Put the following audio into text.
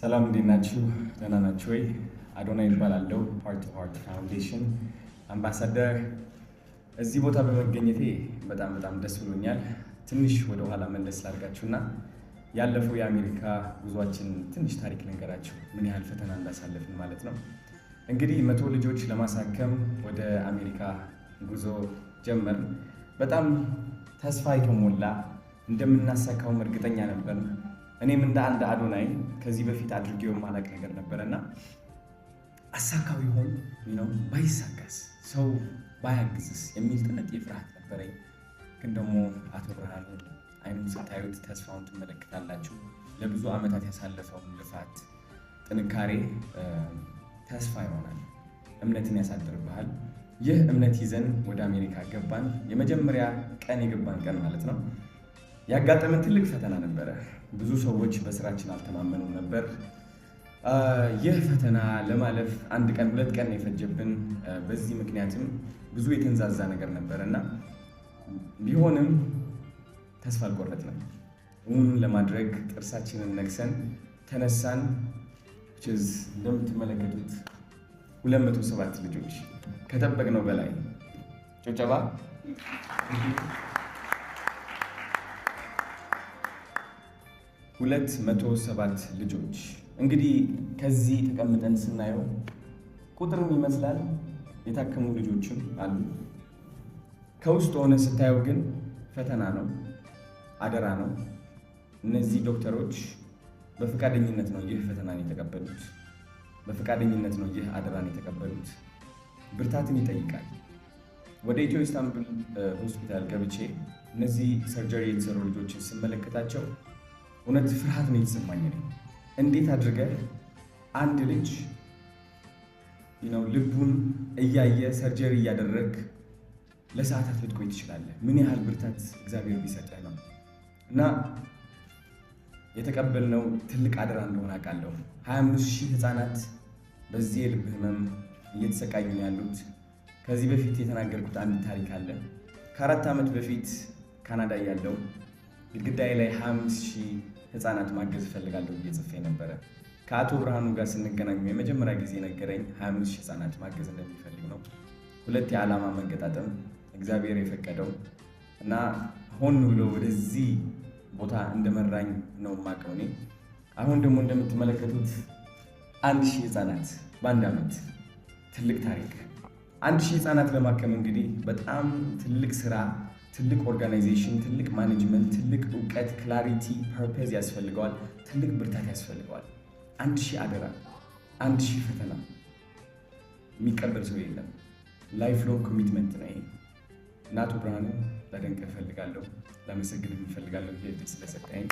ሰላም እንዴት ናችሁ? ደህና ናችሁ ወይ? አዶናይ እባላለሁ። ሃርት ቱ ሃርት ፋውንዴሽን አምባሳደር። እዚህ ቦታ በመገኘቴ በጣም ደስ ብሎኛል። ትንሽ ወደ ኋላ መለስ ላድርጋችሁና ያለፈው የአሜሪካ ጉዟችን ትንሽ ታሪክ ልንገራችሁ፣ ምን ያህል ፈተና እንዳሳለፍን ማለት ነው። እንግዲህ 100 ልጆች ለማሳከም ወደ አሜሪካ ጉዞ ጀመርን። በጣም ተስፋ የተሞላ እንደምናሳካውም እርግጠኛ ነበር። እኔም እንደ አንድ አዶናይ ከዚህ በፊት አድርጌው የማላቅ ነገር ነበረና አሳካው ይሆን ባይሳካስ፣ ሰው ባያግዝስ የሚል ትልቅ ፍርሃት ነበረኝ። ግን ደግሞ አቶ ብርሃኑ አይኑን ስታዩት ተስፋውን ትመለከታላችሁ። ለብዙ ዓመታት ያሳለፈውን ልፋት፣ ጥንካሬ ተስፋ ይሆናል፣ እምነትን ያሳድርብሃል። ይህ እምነት ይዘን ወደ አሜሪካ ገባን። የመጀመሪያ ቀን የገባን ቀን ማለት ነው ያጋጠመን ትልቅ ፈተና ነበረ። ብዙ ሰዎች በስራችን አልተማመኑም ነበር። ይህ ፈተና ለማለፍ 1 ቀን 2 ቀን የፈጀብን። በዚህ ምክንያትም ብዙ የተንዛዛ ነገር ነበረና ቢሆንም ተስፋ አልቆረጥንም። እውን ለማድረግ ጥርሳችንን ነክሰን ተነሳን። እንደምትመለከቱት 207 ልጆች ከጠበቅነው በላይ ጭብጨባ። 207 ልጆች እንግዲህ ከዚህ ተቀምጠን ስናየው ቁጥርም ይመስላል፣ የታከሙ ልጆችም አሉ። ከውስጥ ሆነ ስታየው ግን ፈተና ነው፣ አደራ ነው። እነዚህ ዶክተሮች በፈቃደኝነት ነው ይህ ፈተናን የተቀበሉት፣ በፈቃደኝነት ነው ይህ አደራን የተቀበሉት። ብርታትን ይጠይቃል። ወደ ኢትዮ ኢስታንቡል ሆስፒታል ገብቼ እነዚህ ሰርጀሪ የተሰሩ ልጆችን ስመለከታቸው እውነት ፍርሃት ነው የተሰማኝ። እንዴት አድርገህ አንድ ልጅ ልቡን እያየ ሰርጀሪ እያደረግ ለሰዓታት ልትቆይ ትችላለህ? ምን ያህል ብርታት እግዚአብሔር ቢሰጥህ ነው። እና የተቀበልነው ትልቅ አደራ እንደሆነ አውቃለሁ። 25,000 ህፃናት በዚህ የልብ ህመም እየተሰቃዩ ነው ያሉት። ከዚህ በፊት የተናገርኩት አንድ ታሪክ አለ። ከ4 ዓመት በፊት ካናዳ ያለው ግድግዳዬ ላይ 25,000 ህፃናት ማገዝ እፈልጋለሁ ብዬ ጽፌ ነበረ። ከአቶ ብርሃኑ ጋር ስንገናኙ የመጀመሪያ ጊዜ ነገረኝ 25,000 ህፃናት ማገዝ እንደሚፈልግ ነው። 2 የዓላማ መገጣጠም እግዚአብሔር የፈቀደው እና ሆን ብሎ ወደዚህ ቦታ እንደመራኝ ነው የማውቀው እኔ። አሁን ደግሞ እንደምትመለከቱት 1,000 ህፃናት በ1 ዓመት፣ ትልቅ ታሪክ። 1,000 ህፃናት ለማከም እንግዲህ በጣም ትልቅ ስራ፣ ትልቅ ኦርጋናይዜሽን፣ ትልቅ ማኔጅመንት፣ ትልቅ እውቀት፣ ክላሪቲ፣ ፐርፐዝ ያስፈልገዋል። ትልቅ ብርታት ያስፈልገዋል። 1,000 አደራ፣ 1,000 ፈተና የሚቀበል ሰው የለም። ላይፍ ሎንግ ኮሚትመንት ነው ይሄ። እና አቶ ብርሃኑ ላደንቅህ እፈልጋለሁ፣ ላመሰግንህ እፈልጋለሁ ስለሰጠኸኝ።